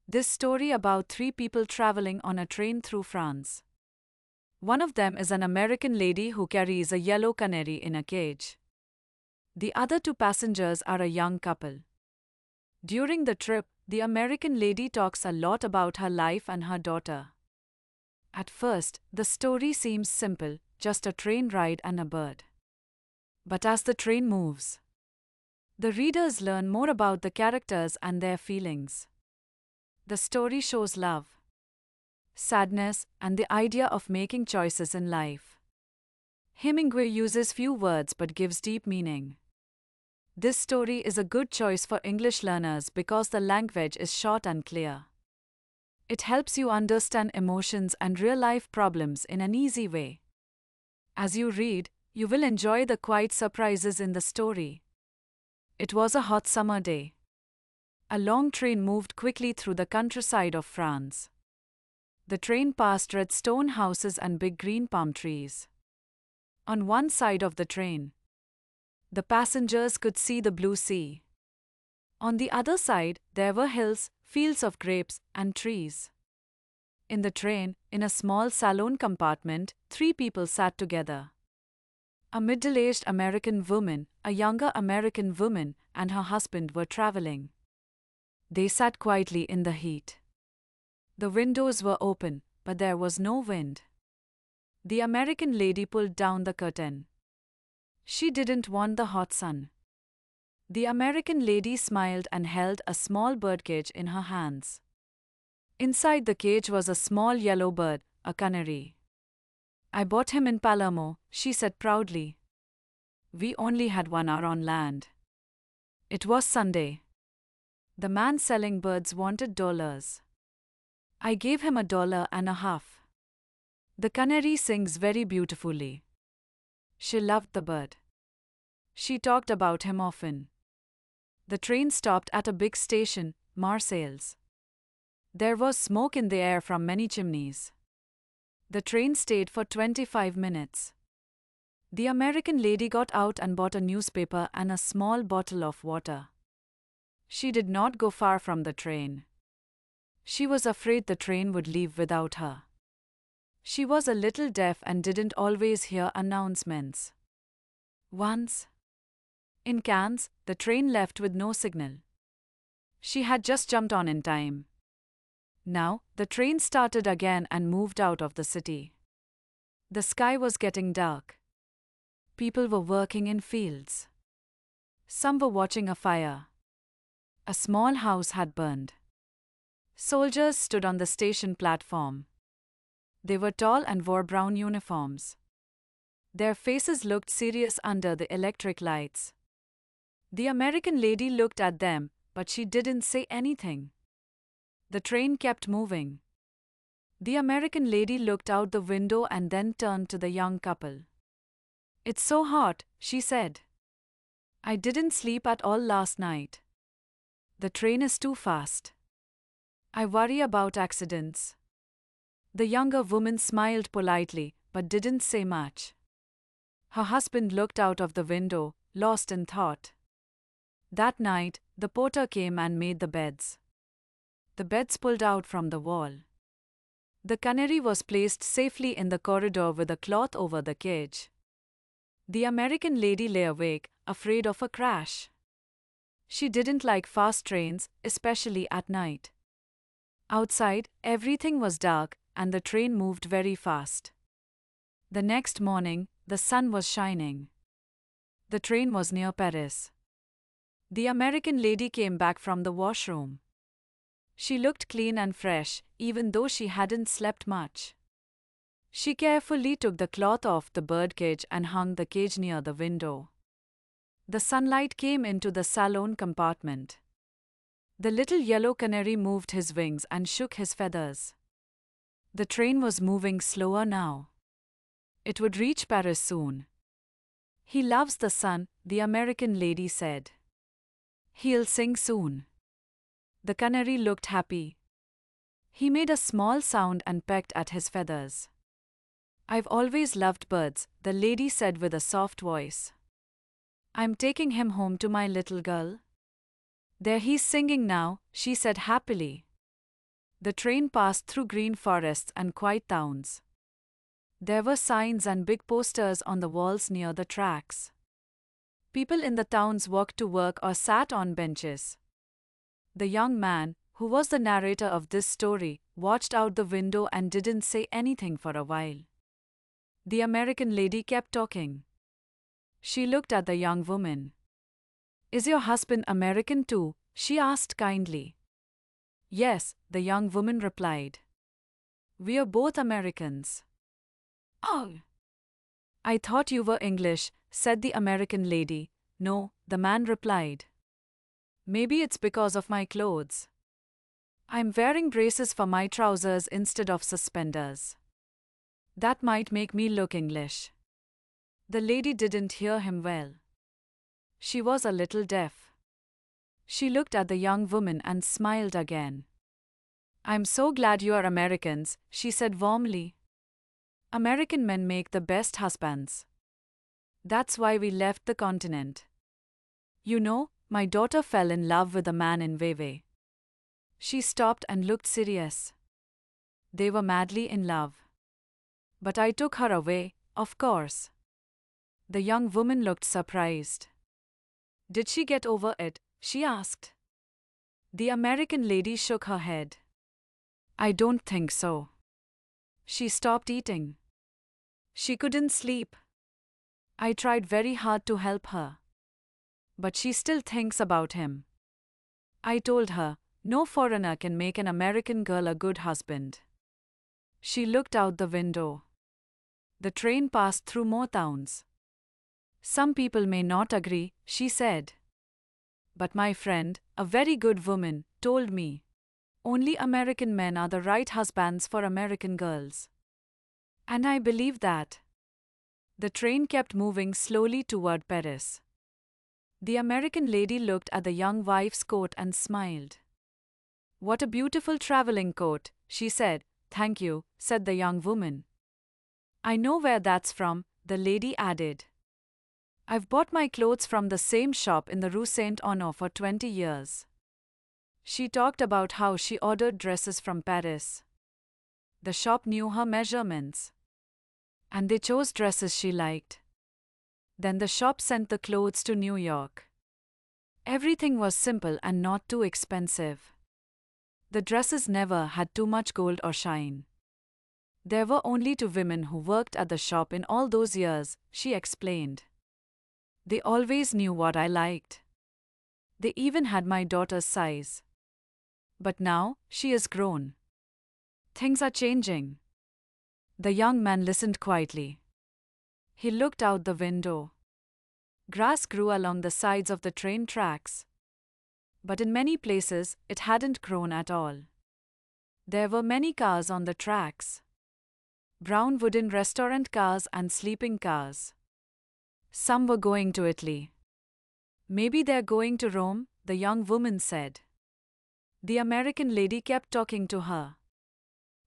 This story about three people traveling on a train through France. One of them is an American lady who carries a yellow canary in a cage. The other two passengers are a young couple. During the trip, the American lady talks a lot about her life and her daughter. At first, the story seems simple, just a train ride and a bird. But as the train moves, the readers learn more about the characters and their feelings. The story shows love, sadness, and the idea of making choices in life. Hemingway uses few words but gives deep meaning. This story is a good choice for English learners because the language is short and clear. It helps you understand emotions and real-life problems in an easy way. As you read, you will enjoy the quiet surprises in the story. It was a hot summer day. A long train moved quickly through the countryside of France. The train passed red stone houses and big green palm trees. On one side of the train, the passengers could see the blue sea. On the other side, there were hills, fields of grapes, and trees. In the train, in a small saloon compartment, three people sat together. A middle-aged American woman, a younger American woman, and her husband were traveling. They sat quietly in the heat. The windows were open, but there was no wind. The American lady pulled down the curtain. She didn't want the hot sun. The American lady smiled and held a small birdcage in her hands. Inside the cage was a small yellow bird, a canary. "I bought him in Palermo," she said proudly. "We only had 1 hour on land. It was Sunday. The man selling birds wanted dollars. I gave him $1.50. The canary sings very beautifully." She loved the bird. She talked about him often. The train stopped at a big station, Marseilles. There was smoke in the air from many chimneys. The train stayed for 25 minutes. The American lady got out and bought a newspaper and a small bottle of water. She did not go far from the train. She was afraid the train would leave without her. She was a little deaf and didn't always hear announcements. Once, in Cannes, the train left with no signal. She had just jumped on in time. Now, the train started again and moved out of the city. The sky was getting dark. People were working in fields. Some were watching a fire. A small house had burned. Soldiers stood on the station platform. They were tall and wore brown uniforms. Their faces looked serious under the electric lights. The American lady looked at them, but she didn't say anything. The train kept moving. The American lady looked out the window and then turned to the young couple. "It's so hot," she said. "I didn't sleep at all last night. The train is too fast. I worry about accidents." The younger woman smiled politely, but didn't say much. Her husband looked out of the window, lost in thought. That night, the porter came and made the beds. The beds pulled out from the wall. The canary was placed safely in the corridor with a cloth over the cage. The American lady lay awake, afraid of a crash. She didn't like fast trains, especially at night. Outside, everything was dark, and the train moved very fast. The next morning, the sun was shining. The train was near Paris. The American lady came back from the washroom. She looked clean and fresh, even though she hadn't slept much. She carefully took the cloth off the birdcage and hung the cage near the window. The sunlight came into the saloon compartment. The little yellow canary moved his wings and shook his feathers. The train was moving slower now. It would reach Paris soon. "He loves the sun," the American lady said. "He'll sing soon." The canary looked happy. He made a small sound and pecked at his feathers. "I've always loved birds," the lady said with a soft voice. "I'm taking him home to my little girl." "There he's singing now," she said happily. The train passed through green forests and quiet towns. There were signs and big posters on the walls near the tracks. People in the towns walked to work or sat on benches. The young man, who was the narrator of this story, watched out the window and didn't say anything for a while. The American lady kept talking. She looked at the young woman. "Is your husband American too?" she asked kindly. "Yes," the young woman replied. "We're both Americans." "Oh, I thought you were English," said the American lady. "No," the man replied. "Maybe it's because of my clothes. I'm wearing braces for my trousers instead of suspenders. That might make me look English." The lady didn't hear him well. She was a little deaf. She looked at the young woman and smiled again. "I'm so glad you are Americans," she said warmly. "American men make the best husbands. That's why we left the continent. You know, my daughter fell in love with a man in Vevey." She stopped and looked serious. "They were madly in love. But I took her away, of course." The young woman looked surprised. "Did she get over it?" she asked. The American lady shook her head. "I don't think so. She stopped eating. She couldn't sleep. I tried very hard to help her. But she still thinks about him. I told her, no foreigner can make an American girl a good husband." She looked out the window. The train passed through more towns. "Some people may not agree," she said. "But my friend, a very good woman, told me only American men are the right husbands for American girls. And I believe that." The train kept moving slowly toward Paris. The American lady looked at the young wife's coat and smiled. "What a beautiful traveling coat," she said. "Thank you," said the young woman. "I know where that's from," the lady added. "I've bought my clothes from the same shop in the Rue Saint-Honor for 20 years. She talked about how she ordered dresses from Paris. The shop knew her measurements. And they chose dresses she liked. Then the shop sent the clothes to New York. Everything was simple and not too expensive. The dresses never had too much gold or shine. There were only 2 women who worked at the shop in all those years," she explained. "They always knew what I liked. They even had my daughter's size. But now, she is grown. Things are changing." The young man listened quietly. He looked out the window. Grass grew along the sides of the train tracks. But in many places, it hadn't grown at all. There were many cars on the tracks. Brown wooden restaurant cars and sleeping cars. Some were going to Italy. "Maybe they're going to Rome," the young woman said. The American lady kept talking to her.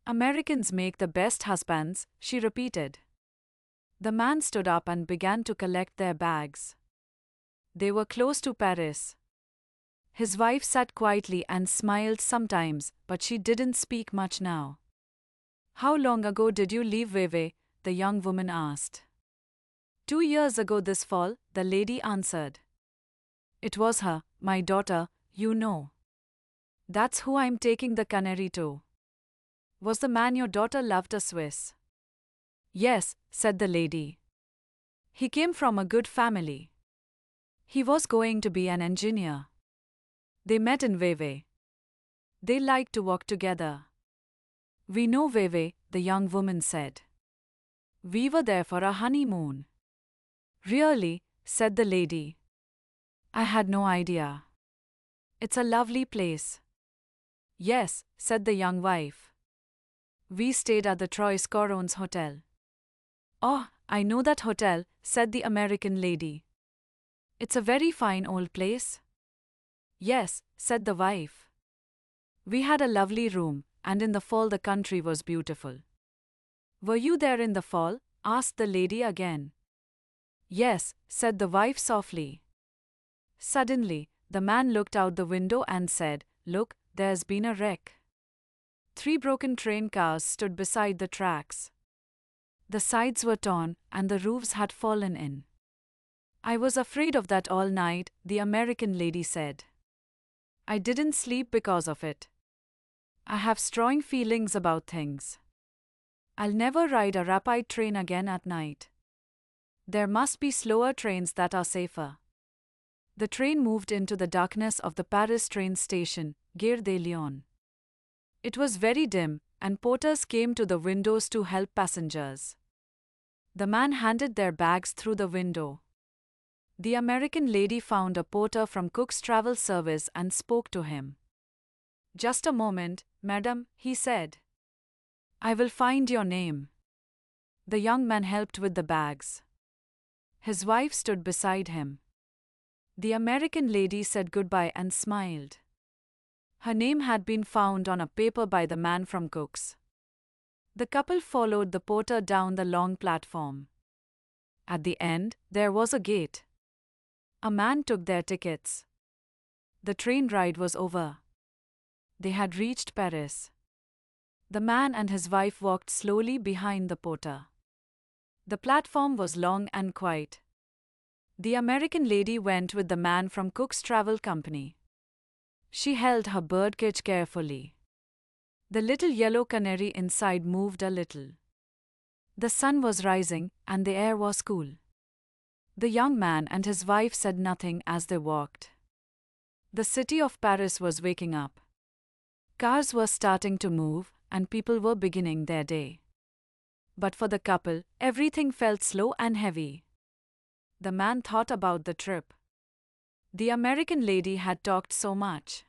"Americans make the best husbands," she repeated. The man stood up and began to collect their bags. They were close to Paris. His wife sat quietly and smiled sometimes, but she didn't speak much now. "How long ago did you leave Vevey?" the young woman asked. 2 years ago this fall," the lady answered. "It was her, my daughter, you know. That's who I'm taking the canary to." "Was the man your daughter loved a Swiss?" "Yes," said the lady. "He came from a good family. He was going to be an engineer. They met in Vevey. They liked to walk together." "We know Vevey," the young woman said. "We were there for a honeymoon." "Really?" said the lady. "I had no idea. It's a lovely place." "Yes," said the young wife. "We stayed at the Trois Corons Hotel." "Oh, I know that hotel," said the American lady. "It's a very fine old place." "Yes," said the wife. "We had a lovely room, and in the fall the country was beautiful." "Were you there in the fall?" asked the lady again. "Yes," said the wife softly. Suddenly, the man looked out the window and said, "Look, there's been a wreck." 3 broken train cars stood beside the tracks. The sides were torn, and the roofs had fallen in. I was afraid of that all night, the American lady said. I didn't sleep because of it. I have strong feelings about things. I'll never ride a rapid train again at night. There must be slower trains that are safer. The train moved into the darkness of the Paris train station, Gare de Lyon. It was very dim, and porters came to the windows to help passengers. The man handed their bags through the window. The American lady found a porter from Cook's travel service and spoke to him. Just a moment, madam, he said. I will find your name. The young man helped with the bags. His wife stood beside him. The American lady said goodbye and smiled. Her name had been found on a paper by the man from Cook's. The couple followed the porter down the long platform. At the end, there was a gate. A man took their tickets. The train ride was over. They had reached Paris. The man and his wife walked slowly behind the porter. The platform was long and quiet. The American lady went with the man from Cook's travel company. She held her birdcage carefully. The little yellow canary inside moved a little. The sun was rising, and the air was cool. The young man and his wife said nothing as they walked. The city of Paris was waking up. Cars were starting to move, and people were beginning their day. But for the couple, everything felt slow and heavy. The man thought about the trip. The American lady had talked so much.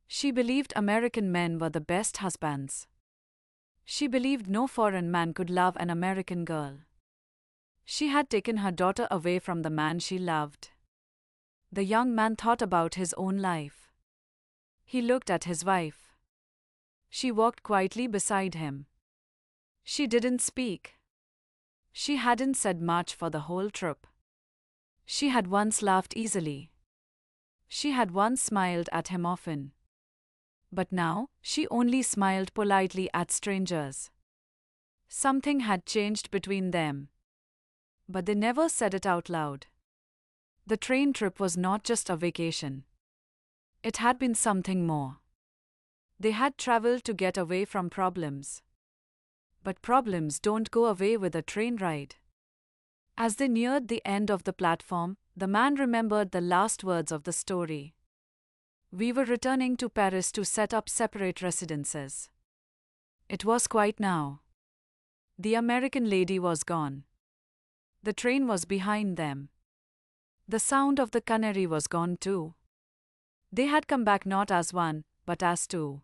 She believed American men were the best husbands. She believed no foreign man could love an American girl. She had taken her daughter away from the man she loved. The young man thought about his own life. He looked at his wife. She walked quietly beside him. She didn't speak. She hadn't said much for the whole trip. She had once laughed easily. She had once smiled at him often. But now, she only smiled politely at strangers. Something had changed between them. But they never said it out loud. The train trip was not just a vacation. It had been something more. They had traveled to get away from problems. But problems don't go away with a train ride. As they neared the end of the platform, the man remembered the last words of the story. We were returning to Paris to set up separate residences. It was quiet now. The American lady was gone. The train was behind them. The sound of the canary was gone too. They had come back not as one, but as two.